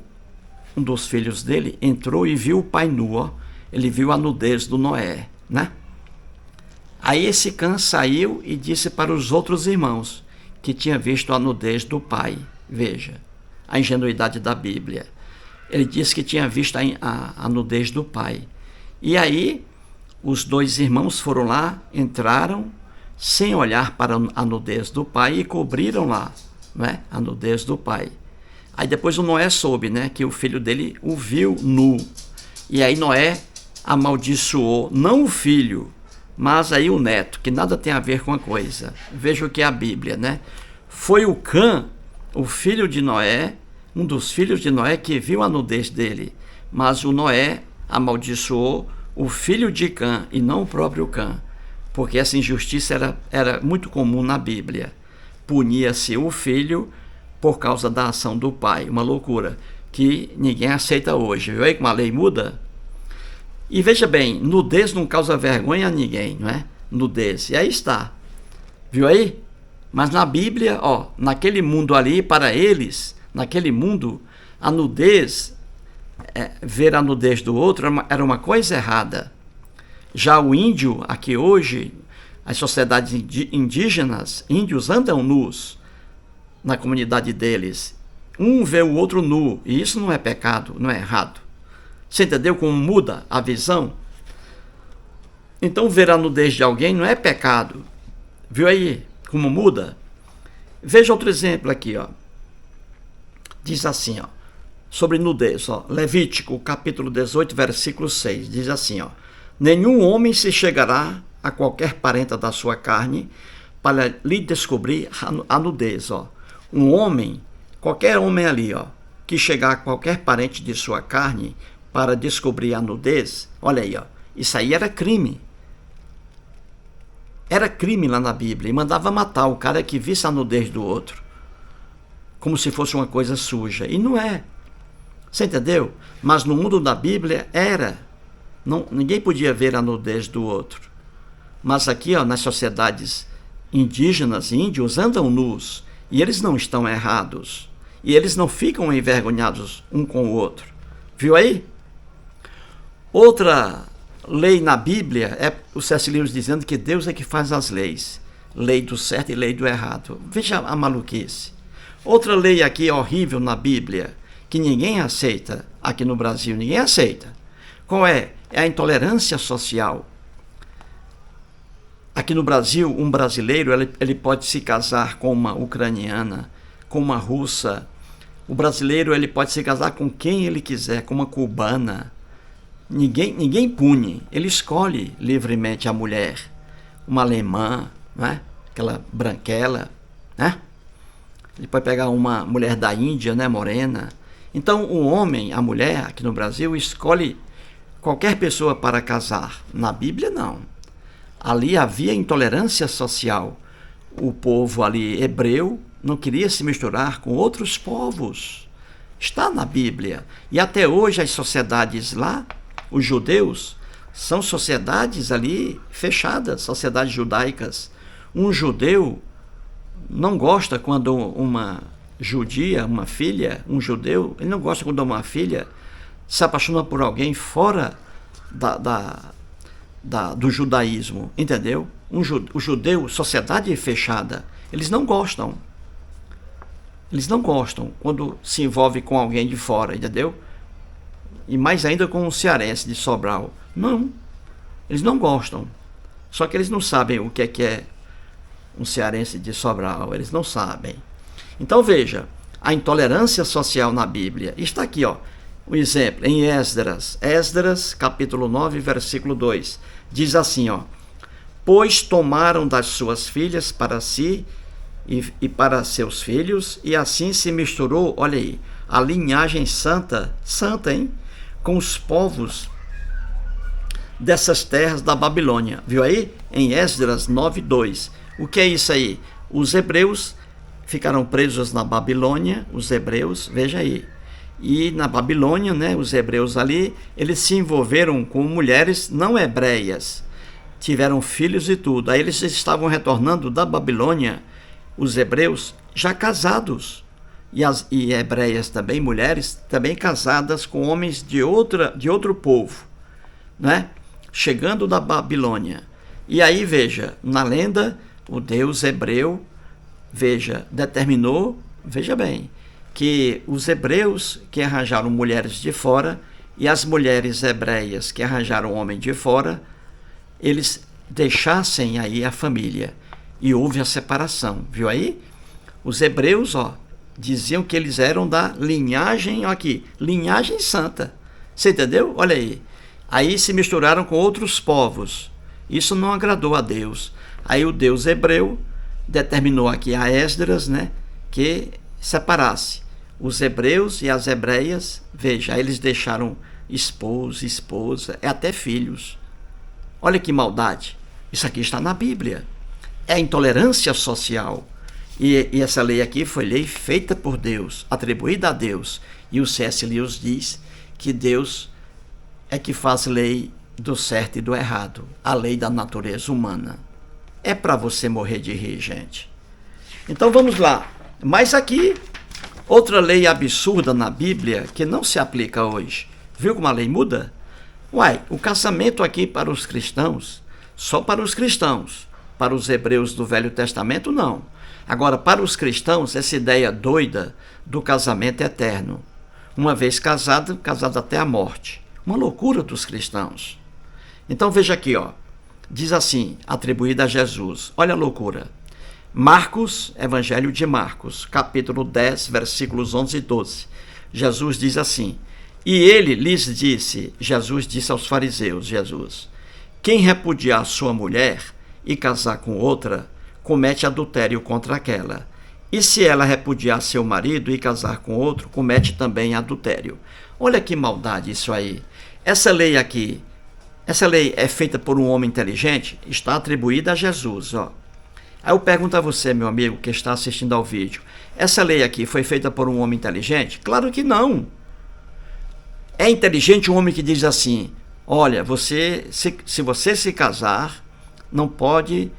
A: um dos filhos dele, entrou e viu o pai nu, Ele viu a nudez do Noé, né? Aí esse Cã saiu e disse para os outros irmãos que tinha visto a nudez do pai. Veja, a ingenuidade da Bíblia. Ele disse que tinha visto a nudez do pai. E aí, os 2 irmãos foram lá, entraram, sem olhar para a nudez do pai, e cobriram lá, né, a nudez do pai. Aí depois o Noé soube, né, que o filho dele o viu nu. E aí Noé amaldiçoou, não o filho, mas aí o neto, que nada tem a ver com a coisa. Veja o que é a Bíblia, né? Foi o Cã, o filho de Noé, um dos filhos de Noé, que viu a nudez dele. Mas o Noé amaldiçoou o filho de Cã e não o próprio Cã, porque essa injustiça era muito comum na Bíblia. Punia-se o filho por causa da ação do pai. Uma loucura que ninguém aceita hoje. Viu aí como a lei muda? E veja bem, nudez não causa vergonha a ninguém, não é? Nudez. E aí está. Viu aí? Mas na Bíblia, naquele mundo ali, para eles, naquele mundo, a nudez, ver a nudez do outro era uma coisa errada. Já o índio, aqui hoje, as sociedades indígenas, índios andam nus na comunidade deles. Um vê o outro nu, e isso não é pecado, não é errado. Você entendeu como muda a visão? Então, ver a nudez de alguém não é pecado. Viu aí como muda? Veja outro exemplo aqui, Diz assim, sobre nudez, Levítico, capítulo 18, versículo 6, diz assim, nenhum homem se chegará a qualquer parenta da sua carne para lhe descobrir a nudez, Um homem, qualquer homem ali, que chegar a qualquer parente de sua carne para descobrir a nudez, olha aí, Isso aí era crime. Era crime lá na Bíblia. E mandava matar o cara que visse a nudez do outro. Como se fosse uma coisa suja. E não é. Você entendeu? Mas no mundo da Bíblia era. Não, ninguém podia ver a nudez do outro. Mas aqui, nas sociedades indígenas, índios andam nus. E eles não estão errados. E eles não ficam envergonhados um com o outro. Viu aí? Outra lei na Bíblia é o C.S. Lewis dizendo que Deus é que faz as leis. Lei do certo e lei do errado. Veja a maluquice. Outra lei aqui horrível na Bíblia, que ninguém aceita aqui no Brasil, ninguém aceita. Qual é? É a intolerância social. Aqui no Brasil, um brasileiro ele pode se casar com uma ucraniana, com uma russa. O brasileiro ele pode se casar com quem ele quiser, com uma cubana. Ninguém pune. Ele escolhe livremente a mulher. Uma alemã, né? Aquela branquela, né? Ele pode pegar uma mulher da Índia, né? Morena. Então, o homem, a mulher, aqui no Brasil, escolhe qualquer pessoa para casar. Na Bíblia, não. Ali havia intolerância social. O povo ali hebreu não queria se misturar com outros povos. Está na Bíblia. E até hoje as sociedades lá, os judeus, são sociedades ali fechadas, sociedades judaicas. Um judeu não gosta quando uma judia, uma filha, um judeu, ele não gosta quando uma filha se apaixona por alguém fora do judaísmo, entendeu? O judeu, sociedade fechada, eles não gostam. Eles não gostam quando se envolve com alguém de fora, entendeu? E mais ainda com um cearense de Sobral. Não, eles não gostam. Só que eles não sabem o que é um cearense de Sobral, eles não sabem. Então veja, a intolerância social na Bíblia. Está aqui, ó, um exemplo, em Esdras, capítulo 9, versículo 2. Diz assim, ó: pois tomaram das suas filhas para si e para seus filhos, e assim se misturou, olha aí, a linhagem santa, hein, com os povos dessas terras da Babilônia. Viu aí? Em Esdras 9:2. O que é isso aí? Os hebreus ficaram presos na Babilônia, os hebreus, veja aí. E na Babilônia, né, os hebreus ali, eles se envolveram com mulheres não hebreias, tiveram filhos e tudo. Aí eles estavam retornando da Babilônia, os hebreus, já casados. E hebreias também, mulheres, também casadas com homens de outro povo, né? Chegando da Babilônia. E aí, veja, na lenda, o Deus hebreu, veja, determinou, veja bem, que os hebreus que arranjaram mulheres de fora e as mulheres hebreias que arranjaram homem de fora, eles deixassem aí a família. E houve a separação, viu aí? Os hebreus, ó, diziam que eles eram da linhagem, ó aqui, linhagem santa. Você entendeu? Olha aí. Aí se misturaram com outros povos. Isso não agradou a Deus. Aí o Deus hebreu determinou aqui a Esdras, né, que separasse os hebreus e as hebreias. Veja, aí eles deixaram esposo, esposa, até filhos. Olha que maldade. Isso aqui está na Bíblia. É a intolerância social. E essa lei aqui foi lei feita por Deus, atribuída a Deus. E o C.S. Lewis diz que Deus é que faz lei do certo e do errado, a lei da natureza humana. É para você morrer de rir, gente. Então vamos lá. Mas aqui, outra lei absurda na Bíblia que não se aplica hoje. Viu como a lei muda? Uai, o casamento aqui para os cristãos, só para os cristãos. Para os hebreus do Velho Testamento, não. Agora, para os cristãos, essa ideia doida do casamento eterno. Uma vez casado, casado até a morte. Uma loucura dos cristãos. Então veja aqui, ó. Diz assim, atribuída a Jesus. Olha a loucura. Marcos, Evangelho de Marcos, capítulo 10, versículos 11 e 12. Jesus diz assim: e ele lhes disse, Jesus disse aos fariseus, quem repudiar sua mulher e casar com outra, comete adultério contra aquela. E se ela repudiar seu marido e casar com outro, comete também adultério. Olha que maldade isso aí. Essa lei aqui Essa lei é feita por um homem inteligente? Está atribuída a Jesus, ó. Aí eu pergunto a você, meu amigo, que está assistindo ao vídeo, essa lei aqui foi feita por um homem inteligente? Claro que não. É inteligente um homem que diz assim, olha, se você se casar, não pode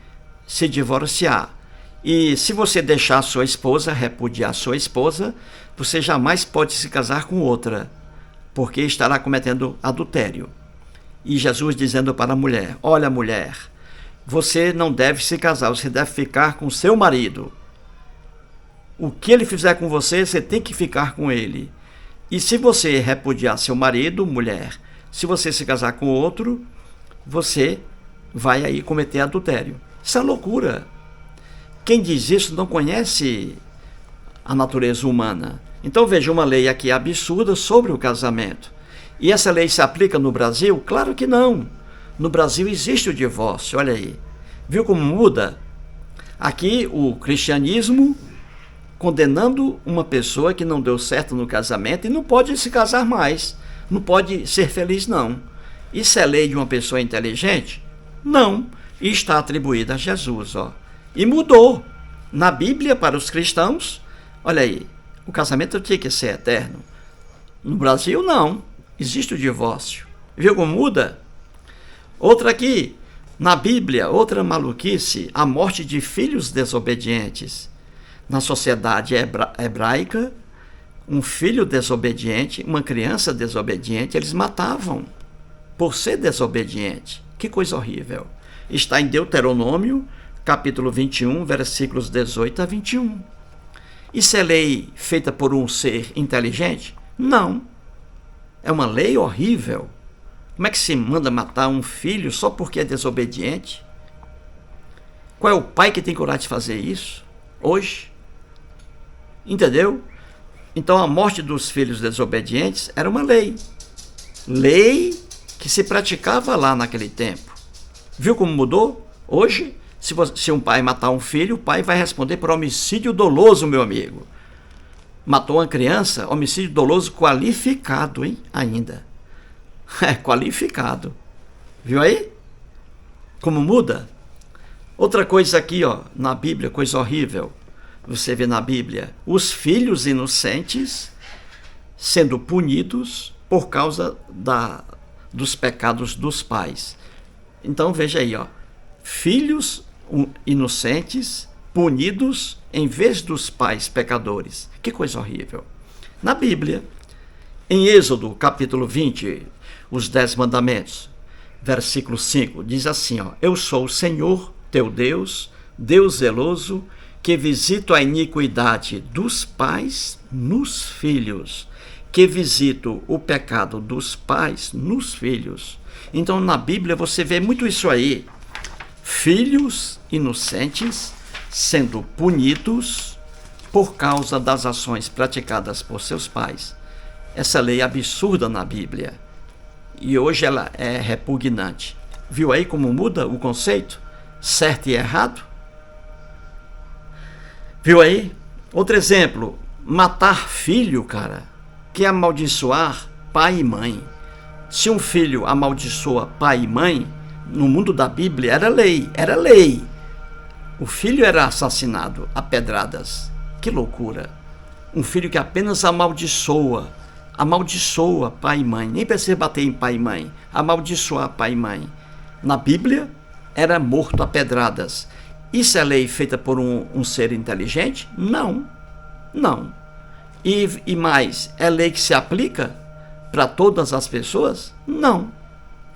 A: se divorciar. E se você deixar a sua esposa, repudiar a sua esposa, você jamais pode se casar com outra, porque estará cometendo adultério. E Jesus dizendo para a mulher, olha mulher, você não deve se casar, você deve ficar com seu marido. O que ele fizer com você, você tem que ficar com ele. E se você repudiar seu marido, mulher, se você se casar com outro, você vai aí cometer adultério. Isso é loucura. Quem diz isso não conhece a natureza humana. Então veja uma lei aqui absurda sobre o casamento. E essa lei se aplica no Brasil? Claro que não. No Brasil existe o divórcio, olha aí. Viu como muda? Aqui o cristianismo condenando uma pessoa que não deu certo no casamento e não pode se casar mais. Não pode ser feliz, não. Isso é lei de uma pessoa inteligente? Não. E está atribuída a Jesus, ó. E mudou. Na Bíblia, para os cristãos, olha aí, o casamento tinha que ser eterno. No Brasil, não. Existe o divórcio. Viu como muda? Outra aqui, na Bíblia, outra maluquice, a morte de filhos desobedientes. Na sociedade hebraica, um filho desobediente, uma criança desobediente, eles matavam por ser desobediente. Que coisa horrível. Está em Deuteronômio, capítulo 21, versículos 18 a 21. Isso é lei feita por um ser inteligente? Não. É uma lei horrível. Como é que se manda matar um filho só porque é desobediente? Qual é o pai que tem coragem de fazer isso hoje? Entendeu? Então a morte dos filhos desobedientes era uma lei. Lei que se praticava lá naquele tempo. Viu como mudou? Hoje, se um pai matar um filho, o pai vai responder por homicídio doloso, meu amigo. Matou uma criança, homicídio doloso qualificado, hein? Ainda. É, qualificado. Viu aí? Como muda? Outra coisa aqui, ó, na Bíblia, coisa horrível. Você vê na Bíblia, os filhos inocentes sendo punidos por causa dos pecados dos pais. Então veja aí, ó, filhos inocentes punidos em vez dos pais pecadores. Que coisa horrível. Na Bíblia, em Êxodo, capítulo 20, os 10 mandamentos, versículo 5, diz assim, ó, eu sou o Senhor, teu Deus, Deus zeloso, que visito a iniquidade dos pais nos filhos, que visito o pecado dos pais nos filhos. Então, na Bíblia, você vê muito isso aí. Filhos inocentes sendo punidos por causa das ações praticadas por seus pais. Essa lei é absurda na Bíblia. E hoje ela é repugnante. Viu aí como muda o conceito? Certo e errado? Viu aí? Outro exemplo, matar filho, cara, que é amaldiçoar pai e mãe. Se um filho amaldiçoa pai e mãe, no mundo da Bíblia era lei, era lei. O filho era assassinado a pedradas. Que loucura. Um filho que apenas amaldiçoa pai e mãe. Nem precisa bater em pai e mãe, amaldiçoar pai e mãe. Na Bíblia, era morto a pedradas. Isso é lei feita por um ser inteligente? Não, não. E mais, é lei que se aplica para todas as pessoas? Não.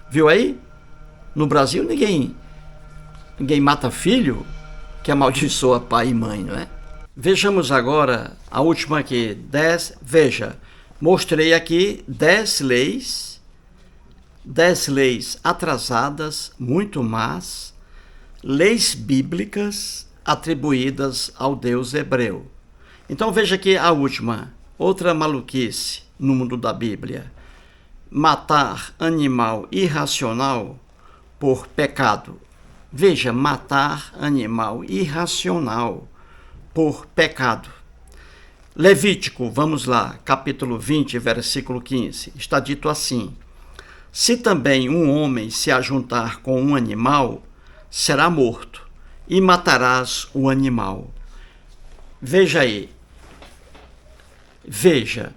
A: Viu aí? No Brasil, ninguém mata filho que amaldiçoa pai e mãe, não é? Vejamos agora a última aqui, 10. Veja, mostrei aqui 10 leis atrasadas, muito más, leis bíblicas atribuídas ao Deus hebreu. Então veja aqui a última, outra maluquice no mundo da Bíblia. Matar animal irracional por pecado. Veja, matar animal irracional por pecado. Levítico, vamos lá, capítulo 20, versículo 15. Está dito assim: Se também um homem se ajuntar com um animal, será morto, e matarás o animal. Veja aí. Veja.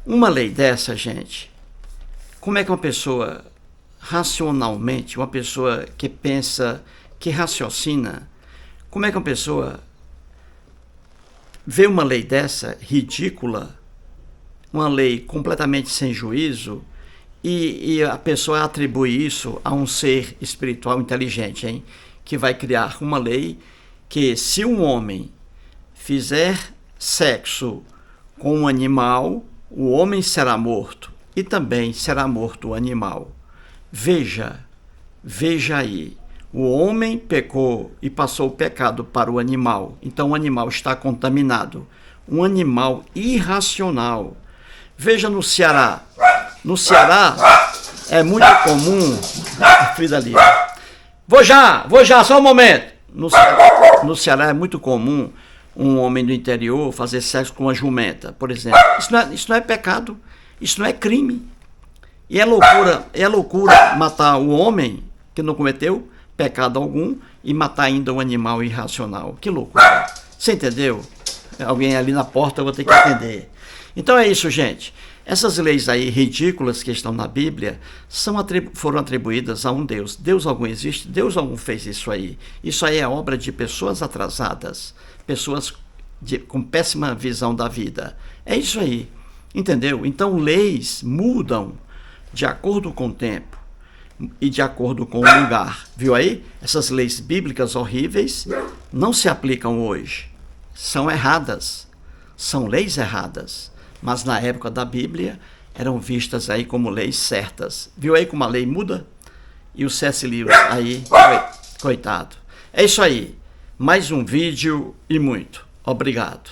A: Uma lei dessa, gente, como é que uma pessoa racionalmente, uma pessoa que pensa, que raciocina, como é que uma pessoa vê uma lei dessa ridícula, uma lei completamente sem juízo, e a pessoa atribui isso a um ser espiritual inteligente, hein? Que vai criar uma lei que, se um homem fizer sexo com um animal, o homem será morto e também será morto o animal. Veja aí. O homem pecou e passou o pecado para o animal. Então o animal está contaminado. Um animal irracional. Veja no Ceará. No Ceará é muito comum... Frida ali. Vou já, só um momento. No Ceará é muito comum um homem do interior fazer sexo com uma jumenta, por exemplo. Isso não é pecado. Isso não é crime. E é loucura matar o homem que não cometeu pecado algum e matar ainda um animal irracional. Que loucura. Você entendeu? Alguém ali na porta, eu vou ter que entender. Então é isso, gente. Essas leis aí ridículas que estão na Bíblia foram atribuídas a um Deus. Deus algum existe? Deus algum fez isso aí. Isso aí é obra de pessoas atrasadas, pessoas com péssima visão da vida. É isso aí. Entendeu? Então leis mudam de acordo com o tempo e de acordo com o lugar. Viu aí? Essas leis bíblicas horríveis não se aplicam hoje. São erradas. São leis erradas. Mas na época da Bíblia eram vistas aí como leis certas. Viu aí como a lei muda? E o C.S. Lewis aí, coitado. É isso aí. Mais um vídeo e muito obrigado.